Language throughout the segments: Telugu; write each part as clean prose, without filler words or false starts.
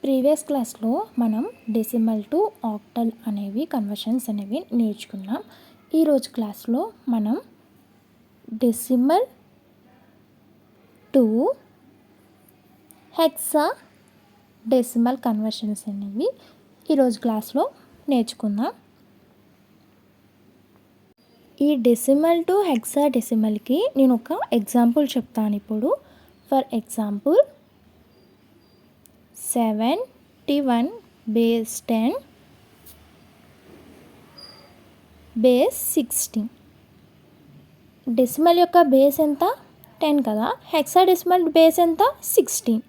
ప్రీవియస్ క్లాస్లో మనం డెసిమల్ టు ఆక్టల్ అనేవి కన్వర్షన్స్ అనేవి నేర్చుకున్నాం. ఈరోజు క్లాస్లో మనం decimal to hexa decimal conversions అనేవి ఈరోజు క్లాస్లో నేర్చుకుందాం. ఈ డెసిమల్ టు హెక్సా డెసిమల్కి నేను ఒక ఎగ్జాంపుల్ చెప్తాను ఇప్పుడు. For example 71 base 10 base 16. Decimal యొక్క బేస్ ఎంత? 10 కదా. హెక్సా డెసిమల్ బేస్ ఎంత? 16.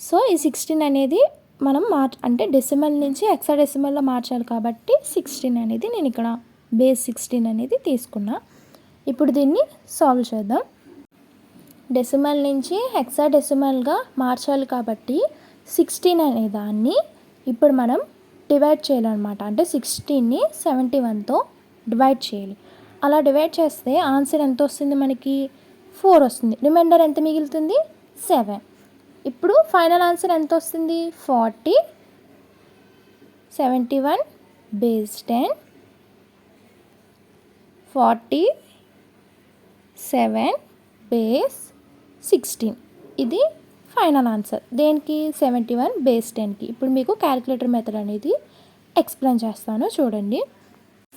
సో ఈ 16 అనేది మనం అంటే డెసిమల్ నుంచి హెక్సా డెసిమల్లో మార్చాలి కాబట్టి 16 అనేది నేను ఇక్కడ బేస్ 16 అనేది తీసుకున్నా. ఇప్పుడు దీన్ని సాల్వ్ చేద్దాం. డెసిమల్ నుంచి హెక్సా డెసిమల్గా మార్చాలి కాబట్టి 16 అనే దాన్ని ఇప్పుడు మనం డివైడ్ చేయాలన్నమాట. అంటే 16ని 71తో డివైడ్ చేయాలి. అలా డివైడ్ చేస్తే ఆన్సర్ ఎంత వస్తుంది? మనకి 4 వస్తుంది. రిమైండర్ ఎంత మిగులుతుంది? 7. ఇప్పుడు ఫైనల్ ఆన్సర్ ఎంత వస్తుంది? 40. 71 బేస్ 10 47 బేస్ 16. ఇది ఫైనల్ ఆన్సర్. దేనికి? 71 బేస్ 10కి. ఇప్పుడు మీకు క్యాలిక్యులేటర్ మెథడ్ అనేది ఎక్స్ప్లెయిన్ చేస్తాను చూడండి.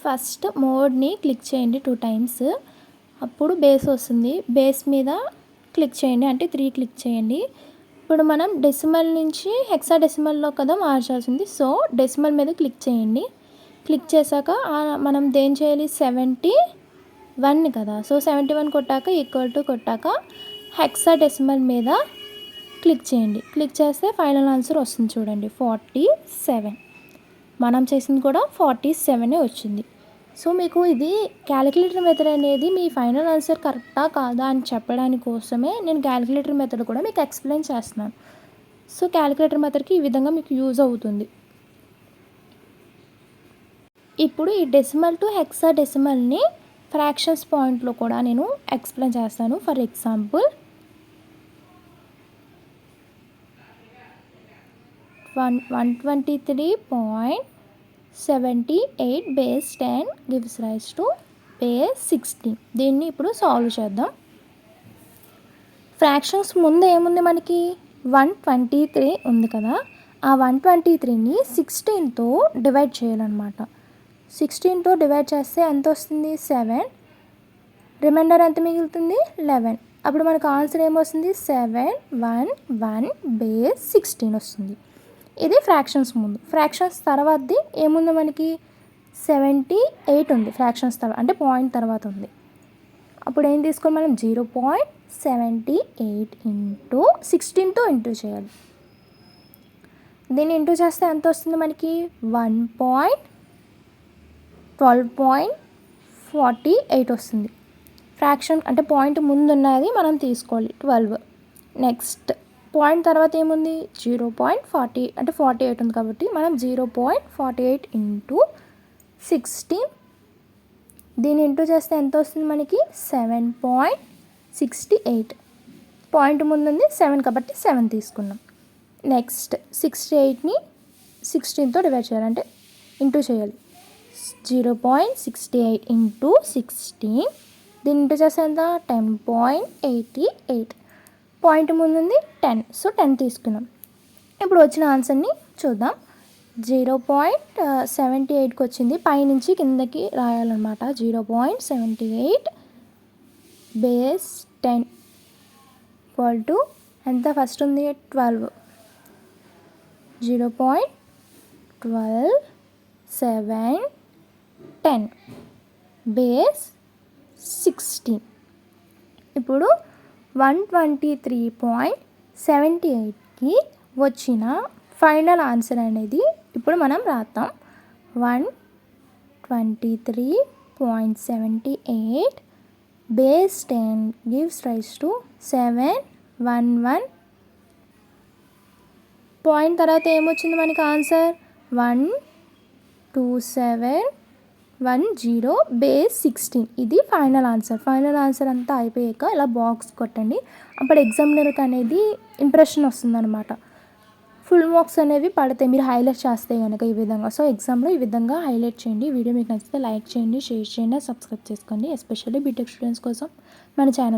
ఫస్ట్ మోడ్ని క్లిక్ చేయండి 2 times. అప్పుడు బేస్ వస్తుంది. బేస్ మీద క్లిక్ చేయండి, అంటే 3 క్లిక్ చేయండి. ఇప్పుడు మనం డెసిమల్ నుంచి హెక్సా డెసిమల్లో కదా మార్చాల్సింది. సో డెసిమల్ మీద క్లిక్ చేయండి. క్లిక్ చేశాక మనం దేని చేయాలి? 71 కదా. సో 71 కొట్టాక ఈక్వల్ టు కొట్టాక హెక్సా డెసిమల్ మీద క్లిక్ చేయండి. క్లిక్ చేస్తే ఫైనల్ ఆన్సర్ వస్తుంది చూడండి, 47. మనం చేసింది కూడా 47 వచ్చింది. సో మీకు ఇది క్యాలిక్యులేటర్ మెథడ్ అనేది మీ ఫైనల్ ఆన్సర్ కరెక్టా కాదా అని చెప్పడానికి కోసమే నేను క్యాలిక్యులేటర్ మెథడ్ కూడా మీకు ఎక్స్ప్లెయిన్ చేస్తున్నాను. సో క్యాలిక్యులేటర్ మెథడ్కి ఈ విధంగా మీకు యూజ్ అవుతుంది. ఇప్పుడు ఈ డెసిమల్ టు హెక్సా డెసిమల్ని ఫ్రాక్షన్స్ పాయింట్లో కూడా నేను ఎక్స్ప్లెయిన్ చేస్తాను. For example 123.78 base 10 gives rise to base 16. దీన్ని ఇప్పుడు సాల్వ్ చేద్దాం. ఫ్రాక్షన్స్ ముందు ఏముంది మనకి? 123 ఉంది కదా. ఆ 123ని 16తో డివైడ్ చేయాలన్నమాట. 16తో డివైడ్ చేస్తే ఎంత వస్తుంది? 7. రిమైండర్ ఎంత మిగులుతుంది? 11. అప్పుడు మనకు ఆన్సర్ ఏమొస్తుంది? 711 బేస్ 16 వస్తుంది. ఇది ఫ్రాక్షన్స్ ముందు. ఫ్రాక్షన్స్ తర్వాతది ఏముంది మనకి? 78 ఉంది ఫ్రాక్షన్స్ తర్వాత, అంటే పాయింట్ తర్వాత ఉంది. అప్పుడు ఏం తీసుకోవాలి మనం? 0.78 ఇంటూ 16తో ఇంటూ చేయాలి. దీన్ని ఇంటూ చేస్తే ఎంత వస్తుంది మనకి? 12.48 వస్తుంది. ఫ్రాక్షన్ అంటే పాయింట్ ముందు ఉన్నది మనం తీసుకోవాలి 12. నెక్స్ట్ పాయింట్ తర్వాత ఏముంది? 0.40 అంటే 48 ఉంది కాబట్టి మనం 0.48 ఇంటూ 16 దీన్ని ఇంటూ చేస్తే ఎంత వస్తుంది మనకి? 7.68. పాయింట్ ముందు ఉంది 7 కాబట్టి 7 తీసుకున్నాం. నెక్స్ట్ 68ని 16తో డివైడ్ చేయాలి, అంటే ఇంటూ చేయాలి. 0.68 ఇంటూ 16 దీన్ని ఇంటూ చేస్తే ఎంత? 10.88. పాయింట్ ముందు ఉంది 10, సో 10 తీసుకున్నాం. ఇప్పుడు వచ్చిన ఆన్సర్ని చూద్దాం. 0.78కి వచ్చింది. పైనుంచి కిందకి రాయాలన్నమాట. 0.78 బేస్ 10 ఈక్వల్ టు ఎంత? ఫస్ట్ ఉంది 12. 0.12 7 10 బేస్ 16. ఇప్పుడు 123.78కి వచ్చిన ఫైనల్ ఆన్సర్ అనేది ఇప్పుడు మనం రాద్దాం. 123.78 base 10 gives rise to 711. Point తర్వాత ఏమొచ్చింది మనకి ఆన్సర్? 127 10 బేస్ 16 ఇది ఫైనల్ ఆన్సర్. ఫైనల్ ఆన్సర్ అంతా అయిపోయాక ఇలా బాక్స్ కొట్టండి. అప్పుడు ఎగ్జామినర్కి అనేది ఇంప్రెషన్ వస్తుందన్నమాట. ఫుల్ మార్క్స్ అనేవి పడతాయి మీరు హైలైట్ చేస్తే కనుక ఈ విధంగా. సో ఎగ్జామ్లో ఈ విధంగా హైలైట్ చేయండి. వీడియో మీకు నచ్చితే లైక్ చేయండి, షేర్ చేయండి, సబ్స్క్రైబ్ చేసుకోండి. ఎస్పెషల్లీ బీటెక్ స్టూడెంట్స్ కోసం మన ఛానల్